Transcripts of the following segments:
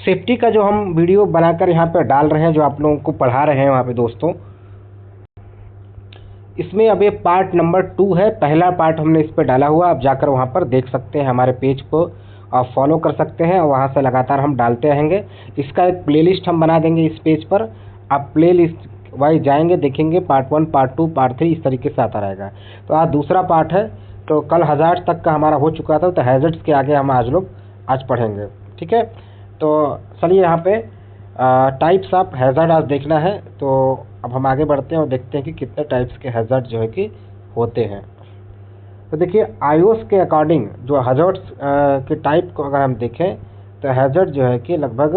Safety का जो हम वीडियो बनाकर यहाँ पे डाल रहे हैं, जो आप लोगों को पढ़ा रहे हैं वहाँ पे दोस्तों, इसमें अब ये पार्ट नंबर 2 है। पहला पार्ट हमने इस पर डाला हुआ, आप जाकर वहाँ पर देख सकते हैं, हमारे पेज को आप फॉलो कर सकते हैं और वहाँ से लगातार हम डालते रहेंगे। इसका एक प्लेलिस्ट हम बना देंगे इस पेज पर, आप प्लेलिस्ट वाइज जाएंगे, देखेंगे पार्ट 1, पार्ट 2, पार्ट 3 इस तरीके से आता रहेगा। तो आज दूसरा पार्ट है, तो कल हैज़ार्ड तक का हमारा हो चुका था, तो हैज़ार्ड्स के आगे हम आज पढ़ेंगे, ठीक है। तो चलिए यहाँ पे टाइप्स ऑफ हैज़ार्ड आज देखना है। तो अब हम आगे बढ़ते हैं और देखते हैं कि कितने टाइप्स के हैज़ार्ड जो है कि होते हैं। तो देखिए आईओएस के अकॉर्डिंग जो हैज़ार्ड्स के टाइप को अगर हम देखें तो हैज़ार्ड जो है कि लगभग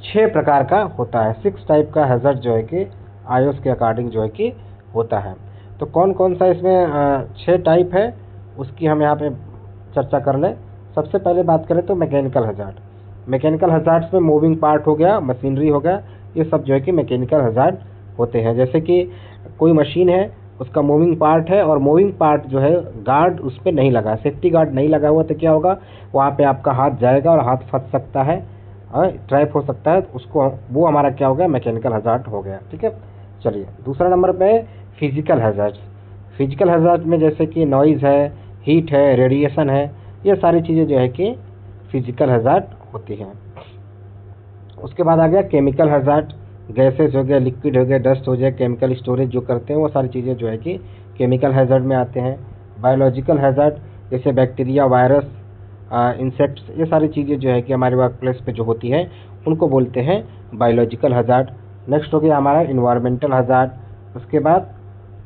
6 प्रकार का होता है। 6 टाइप का हैज़ार्ड जो है कि आईओएस के अकॉर्डिंग जो है कि होता है। तो कौन कौन सा इसमें 6 टाइप है उसकी हम यहाँ पे चर्चा कर लें। सबसे पहले बात करें तो मैकेनिकल हैज़ार्ड। मैकेनिकल हैज़ार्ड्स में मूविंग पार्ट हो गया, मशीनरी हो गया, ये सब जो है कि मैकेनिकल हैज़ार्ड होते हैं। जैसे कि कोई मशीन है, उसका मूविंग पार्ट है और मूविंग पार्ट जो है गार्ड उस पर नहीं लगा, सेफ्टी गार्ड नहीं लगा हुआ, तो क्या होगा, वहाँ पे आपका हाथ जाएगा और हाथ फंस सकता है, ट्रैप हो सकता है, उसको वो हमारा क्या हो गया, मैकेनिकल हैज़ार्ड हो गया, ठीक है। चलिए दूसरा नंबर पे फिजिकल हैज़ार्ड्स। फिजिकल हैज़ार्ड में जैसे कि नॉइज़ है, हीट है, रेडिएशन है, ये सारी चीज़ें जो है कि फिजिकल हैज़ार्ड होती हैं। उसके बाद आ गया केमिकल हैज़ार्ड। गैसेस हो गया, लिक्विड हो गया, डस्ट हो गया, केमिकल स्टोरेज जो करते हैं वो सारी चीज़ें जो है कि केमिकल हैज़ार्ड में आते हैं। बायोलॉजिकल हैज़ार्ड जैसे बैक्टीरिया, वायरस, इंसेक्ट्स, ये सारी चीज़ें जो है कि हमारे वर्क प्लेस पे जो होती हैं उनको बोलते हैं बायोलॉजिकल हैज़ार्ड। नेक्स्ट हो गया हमारा इन्वायरमेंटल हैज़ार्ड। उसके बाद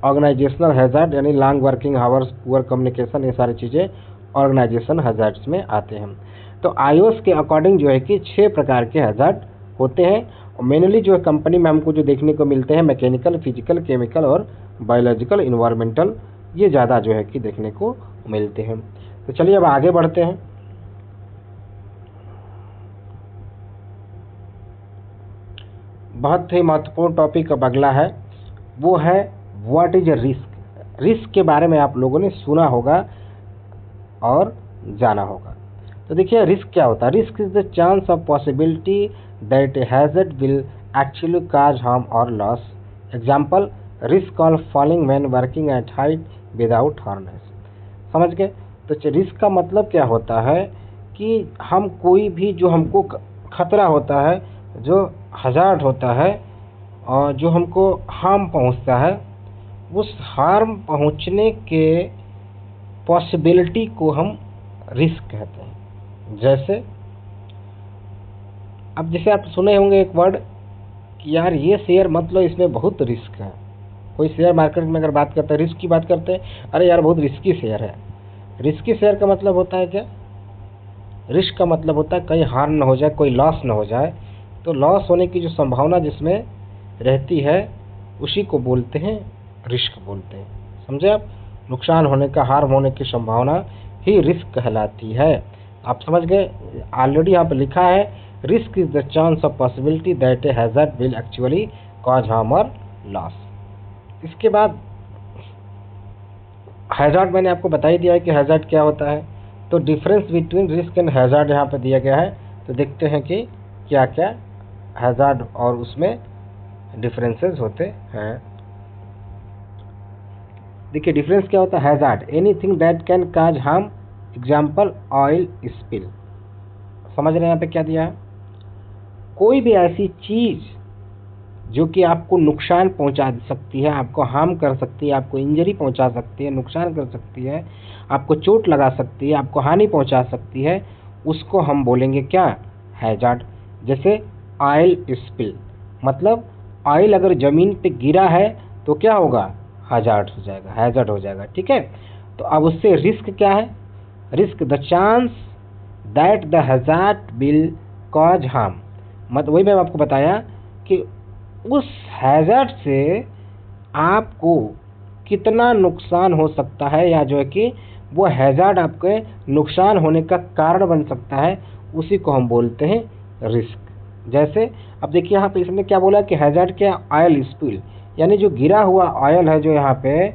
ऑर्गेनाइजेशनल हैज़ार्ड यानी long working hours, poor communication, ये सारी चीज़ें ऑर्गेनाइजेशन हैज़ार्ड्स में आते हैं। तो आईओएस के अकॉर्डिंग जो है कि 6 प्रकार के हैज़ार्ड होते हैं। और मेनली जो है कंपनी में हमको जो देखने को मिलते हैं मैकेनिकल, फिजिकल, केमिकल और बायोलॉजिकल, इन्वायरमेंटल, ये ज़्यादा जो है कि देखने को मिलते हैं। तो चलिए अब आगे बढ़ते हैं। बहुत ही महत्वपूर्ण टॉपिक अब अगला है, वो है what is a risk. Risk के बारे में आप लोगों ने सुना होगा और जाना होगा। तो देखिए रिस्क क्या होता है। Risk is the chance of possibility that a hazard will actually cause harm और loss. Example, risk of falling when working at height without harness. समझ गए। तो रिस्क का मतलब क्या होता है कि हम कोई भी जो हमको खतरा होता है, जो हैज़ार्ड होता है और जो हमको हार्म पहुंचता है, उस हार्म पहुंचने के पॉसिबिलिटी को हम रिस्क कहते हैं। जैसे अब जैसे आप सुने होंगे एक वर्ड कि यार ये शेयर मत लो, इसमें बहुत रिस्क है। कोई शेयर मार्केट में अगर बात करते हैं, रिस्क की बात करते हैं, अरे यार बहुत रिस्की शेयर है। रिस्की शेयर का मतलब होता है क्या, रिस्क का मतलब होता है कहीं हार्म ना हो जाए, कोई लॉस ना हो जाए। तो लॉस होने की जो संभावना जिसमें रहती है उसी को बोलते हैं रिस्क बोलते हैं। समझे आप, नुकसान होने का, हार्म होने की संभावना ही रिस्क कहलाती है। आप समझ गए। ऑलरेडी यहाँ पे लिखा है risk is the chance of possibility that a hazard will actually cause harm और लॉस। इसके बाद हैज़ार्ड मैंने आपको बता ही दिया है कि हैज़ार्ड क्या होता है। तो difference between risk and hazard यहाँ पे दिया गया है। तो देखते हैं कि क्या क्या हैज़ार्ड और उसमें डिफरेंसेस होते हैं। देखिए डिफरेंस क्या होता है। Hazard, anything that can cause harm, example oil spill. समझ रहे हैं यहाँ पे क्या दिया है, कोई भी ऐसी चीज जो कि आपको नुकसान पहुंचा सकती है, आपको हार्म कर सकती है, आपको इंजरी पहुंचा सकती है, नुकसान कर सकती है, आपको चोट लगा सकती है, आपको हानि पहुंचा सकती है, उसको हम बोलेंगे क्या, हैज़ार्ड। जैसे ऑयल स्पिल, मतलब ऑयल अगर जमीन पे गिरा है तो क्या होगा, हैज़ार्ड हो जाएगा, हैज़ार्ड हो जाएगा, ठीक है। तो अब उससे रिस्क क्या है, risk the chance that the hazard will cause harm. मतलब वही मैं आपको बताया कि उस हैज़ार्ड से आपको कितना नुकसान हो सकता है, या जो है कि वो हैज़ार्ड आपके नुकसान होने का कारण बन सकता है, उसी को हम बोलते हैं रिस्क। जैसे अब देखिए यहाँ पे इसने क्या बोला कि हैज़ार्ड क्या, ऑयल स्पिल, यानी जो गिरा हुआ ऑयल है, जो यहाँ पे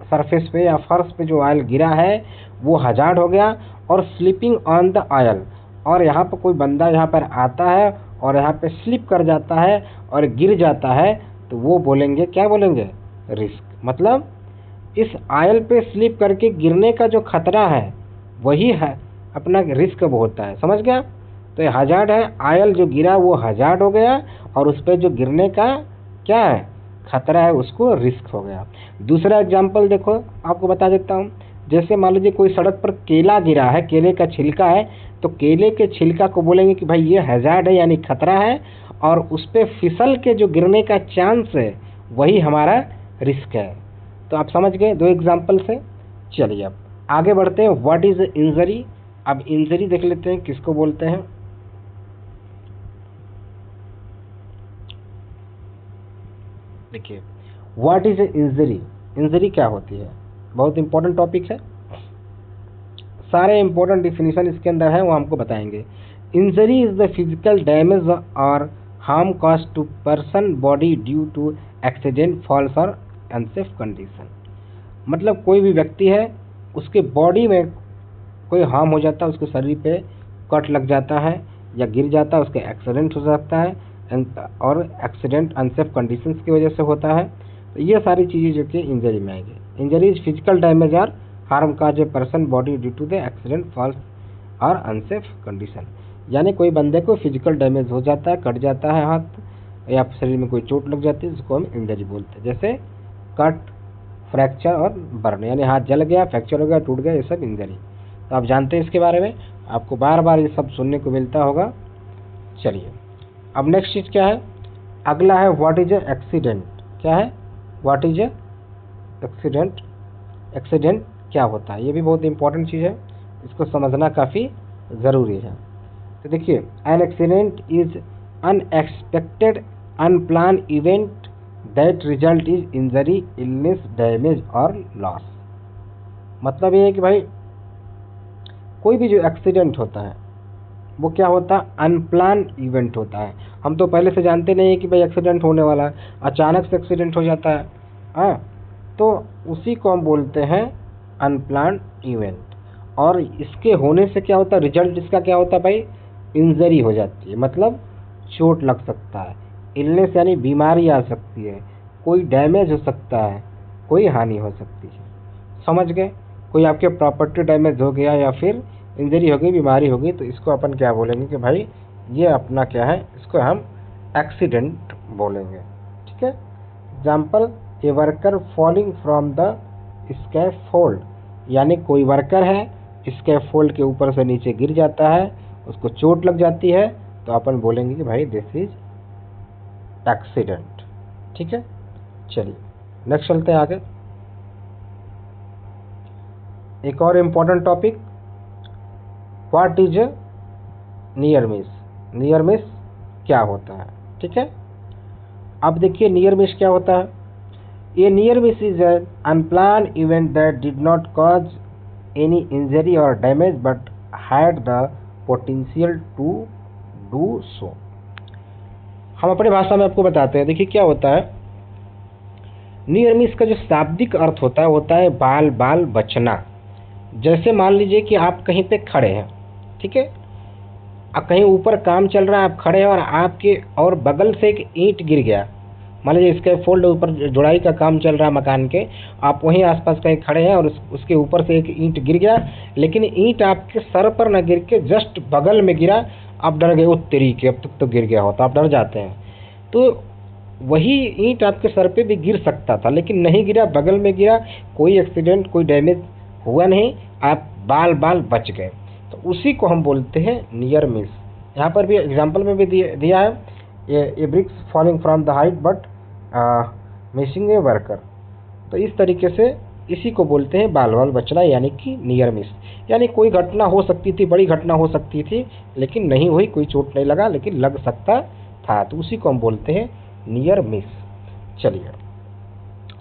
सरफेस पे या फर्श पे जो ऑयल गिरा है वो हैज़ार्ड हो गया। और स्लिपिंग ऑन द ऑयल, और यहाँ पर कोई बंदा यहाँ पर आता है और यहाँ पे स्लिप कर जाता है और गिर जाता है, तो वो बोलेंगे, क्या बोलेंगे, रिस्क। मतलब इस आयल पे स्लिप करके गिरने का जो खतरा है वही है अपना रिस्क होता है, समझ गया। तो ये हजार्ड है, आयल जो गिरा वो हजार्ड हो गया और उस पर जो गिरने का क्या है, खतरा है, उसको रिस्क हो गया। दूसरा एग्जाम्पल देखो, आपको बता देता हूँ। जैसे मान लीजिए कोई सड़क पर केला गिरा है, केले का छिलका है, तो केले के छिलका को बोलेंगे कि भाई ये हजार्ड है, यानी खतरा है, और उस पर फिसल के जो गिरने का चांस है वही हमारा रिस्क है। तो आप समझ गए 2 एग्जाम्पल से। चलिए अब आगे बढ़ते हैं। What is injury. अब इंजरी देख लेते हैं किसको बोलते हैं। देखिए, व्हाट इज इंजरी। इंजरी क्या होती है, बहुत इंपॉर्टेंट टॉपिक है, सारे इंपॉर्टेंट डिफिनीशन इसके अंदर है, वो हमको बताएंगे। Injury is the physical damage और harm cause to person body due to accident, falls और अनसेफ कंडीशन। मतलब कोई भी व्यक्ति है, उसके बॉडी में कोई हार्म हो जाता है, उसके शरीर पे कट लग जाता है या गिर जाता है, उसके एक्सीडेंट हो सकता है, और एक्सीडेंट अनसेफ कंडीशंस की वजह से होता है। तो ये सारी चीज़ें जो कि इंजरी में आएगी। इंजरी इज फिजिकल डैमेज और harm cause a person body due to the accident, falls और अनसेफ कंडीशन। यानी कोई बंदे को फिजिकल डैमेज हो जाता है, कट जाता है हाथ या शरीर में कोई चोट लग जाती है, जिसको हम इंजरी बोलते हैं। जैसे कट, फ्रैक्चर और बर्न, यानी हाथ जल गया, फ्रैक्चर हो गया, टूट गया, ये सब इंजरी। तो आप जानते हैं इसके बारे में, आपको बार बार ये सब सुनने को मिलता होगा। चलिए अब नेक्स्ट चीज़ क्या है, अगला है व्हाट इज ए एक्सीडेंट। क्या है, what is a accident. Accident क्या होता है, ये भी बहुत इंपॉर्टेंट चीज़ है, इसको समझना काफ़ी ज़रूरी है। तो देखिए, an accident is unexpected unplanned event that result is injury, illness, damage और लॉस। मतलब ये है कि भाई कोई भी जो एक्सीडेंट होता है वो क्या होता है, अनप्लान इवेंट होता है। हम तो पहले से जानते नहीं है कि भाई एक्सीडेंट होने वाला है, अचानक से एक्सीडेंट हो जाता है, हाँ, तो उसी को हम बोलते हैं अनप्लान इवेंट। और इसके होने से क्या होता है, रिजल्ट इसका क्या होता है भाई, इंजरी हो जाती है, मतलब चोट लग सकता है, इलनेस यानी बीमारी आ सकती है, कोई डैमेज हो सकता है, कोई हानि हो सकती है, समझ गए। कोई आपके प्रॉपर्टी डैमेज हो गया या फिर इंजरी हो गई, बीमारी हो गई, तो इसको अपन क्या बोलेंगे कि भाई ये अपना क्या है, इसको हम एक्सीडेंट बोलेंगे, ठीक है। Example, a worker falling from the scaffold, यानी कोई वर्कर है, स्कैफोल्ड के ऊपर से नीचे गिर जाता है, उसको चोट लग जाती है, तो अपन बोलेंगे कि भाई दिस इज एक्सीडेंट, ठीक है। चलिए नेक्स्ट चलते हैं आगे। एक और important topic, what is near miss. Near miss क्या होता है, ठीक है। अब देखिए नियर मिस क्या होता है। ये near miss is an unplan event that did not cause any injury और damage but had the potential to do so. हम अपनी भाषा में आपको बताते हैं। देखिए क्या होता है, नियर मिस का जो शाब्दिक अर्थ होता है बाल बाल बचना। जैसे मान लीजिए कि आप कहीं पे खड़े हैं, ठीक है, अब कहीं ऊपर काम चल रहा है, आप खड़े हैं और आपके और बगल से एक ईंट गिर गया। मान लीजिए इसके फोल्ड ऊपर जुड़ाई का काम चल रहा है मकान के, आप वहीं आसपास कहीं खड़े हैं और उसके ऊपर से एक ईंट गिर गया, लेकिन ईंट आपके सर पर न गिर के जस्ट बगल में गिरा। आप डर गए, उस तरीके अब तक तो गिर गया होता, आप डर जाते हैं। तो वही ईंट आपके सर पे भी गिर सकता था, लेकिन नहीं गिरा, बगल में गिरा, कोई एक्सीडेंट, कोई डैमेज हुआ नहीं, आप बाल बाल बच गए। तो उसी को हम बोलते हैं नियर मिस। यहाँ पर भी एग्जाम्पल में भी दिया है, a bricks falling from the height but missing a worker. तो इस तरीके से इसी को बोलते हैं बाल बाल बचना, यानी कि नियर मिस। यानी कोई घटना हो सकती थी, बड़ी घटना हो सकती थी, लेकिन नहीं हुई, कोई चोट नहीं लगा, लेकिन लग सकता था, तो उसी को हम बोलते हैं नियर मिस। चलिए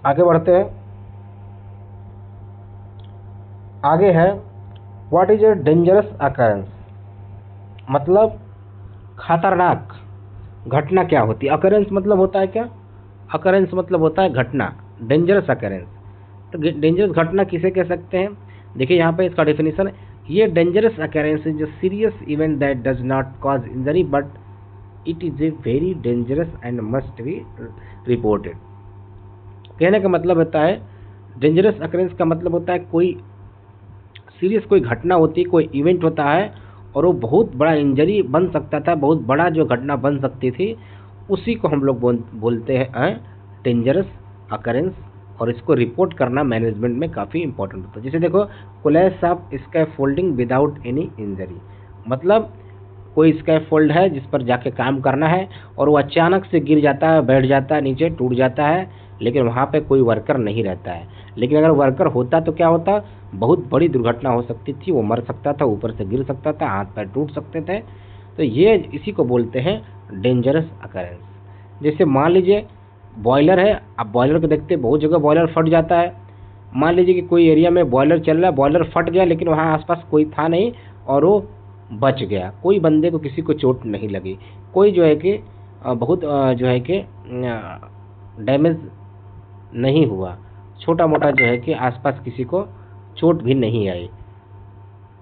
आगे बढ़ते हैं। आगे है what is a dangerous occurrence. मतलब खतरनाक घटना क्या होती है। अकरेंस मतलब होता है क्या, अकरेंस मतलब होता है घटना, डेंजरस अकरेंस। तो डेंजरस घटना किसे कह सकते हैं, देखिए यहाँ पे इसका डेफिनेशन है, ये dangerous occurrence is a serious event that does not cause injury but it is a very dangerous and must be reported. कहने का मतलब होता है, डेंजरस अकरेंस का मतलब होता है कोई सीरियस कोई घटना होती है, कोई इवेंट होता है और वो बहुत बड़ा इंजरी बन सकता था, बहुत बड़ा जो घटना बन सकती थी, उसी को हम लोग बोलते हैं डेंजरस अकरेंस। और इसको रिपोर्ट करना मैनेजमेंट में काफ़ी इंपॉर्टेंट होता है। जैसे देखो, collapse of scaffolding without any injury, मतलब कोई स्कैफोल्ड है जिस पर जाके काम करना है और वो अचानक से गिर जाता है, बैठ जाता है, नीचे टूट जाता है, लेकिन वहाँ पे कोई वर्कर नहीं रहता है। लेकिन अगर वर्कर होता तो क्या होता, बहुत बड़ी दुर्घटना हो सकती थी, वो मर सकता था, ऊपर से गिर सकता था, हाथ पैर टूट सकते थे। तो ये इसी को बोलते हैं डेंजरस अकरेंस। जैसे मान लीजिए बॉयलर है, अब बॉयलर को देखते बहुत जगह बॉयलर फट जाता है। मान लीजिए कि कोई एरिया में बॉयलर चल रहा है, बॉयलर फट गया, लेकिन वहाँ आसपास कोई था नहीं और वो बच गया, कोई बंदे को किसी को चोट नहीं लगी, कोई जो है कि बहुत जो है कि डैमेज नहीं हुआ, छोटा मोटा जो है कि आसपास किसी को चोट भी नहीं आई,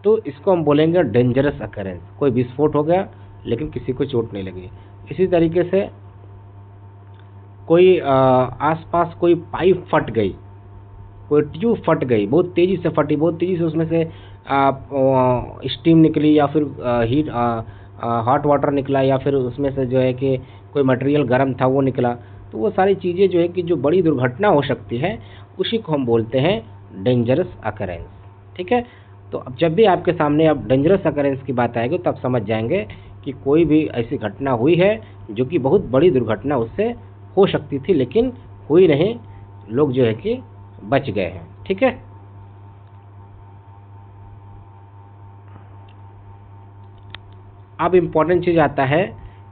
तो इसको हम बोलेंगे डेंजरस अकरेंस। कोई विस्फोट हो गया लेकिन किसी को चोट नहीं लगी। इसी तरीके से कोई आसपास कोई पाइप फट गई, कोई ट्यूब फट गई, बहुत तेज़ी से फटी, बहुत तेज़ी से उसमें से स्टीम निकली या फिर हीट हॉट वाटर निकला, या फिर उसमें से जो है कि कोई मटेरियल गर्म था वो निकला, तो वो सारी चीज़ें जो है कि जो बड़ी दुर्घटना हो सकती है उसी को हम बोलते हैं डेंजरस अकरेंस। ठीक है, तो अब जब भी आपके सामने अब डेंजरस अकरेंस की बात आएगी तब समझ जाएंगे कि कोई भी ऐसी घटना हुई है जो कि बहुत बड़ी दुर्घटना उससे हो सकती थी लेकिन हुई नहीं, लोग जो है कि बच गए हैं। ठीक है, अब इम्पोर्टेंट चीज आता है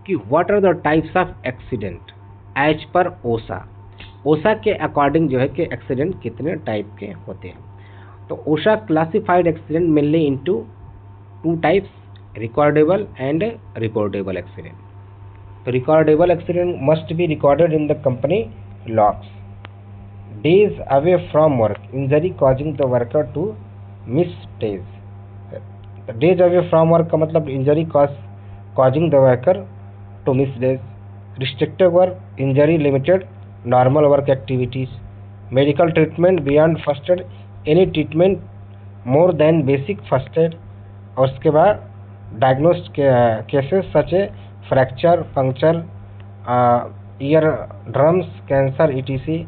कि what are the types of accident as per OSHA. ओसा के अकॉर्डिंग जो है कि एक्सीडेंट कितने टाइप के होते हैं। तो OSHA classified accident mainly into two types, recordable and reportable accident. तो recordable accident must be recorded in the company logs. Days away from work, injury causing the worker to miss days. Days away from work का मतलब injury causing the worker to miss days. Restricted work, injury limited normal work activities. Medical treatment beyond first aid, any treatment more than basic first aid. और उसके बाद diagnosed cases such as fracture, puncture, ear drums, cancer, etc.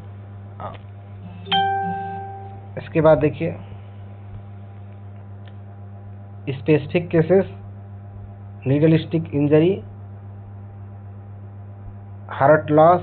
इसके बाद देखिए specific cases, needle stick injury, heart loss,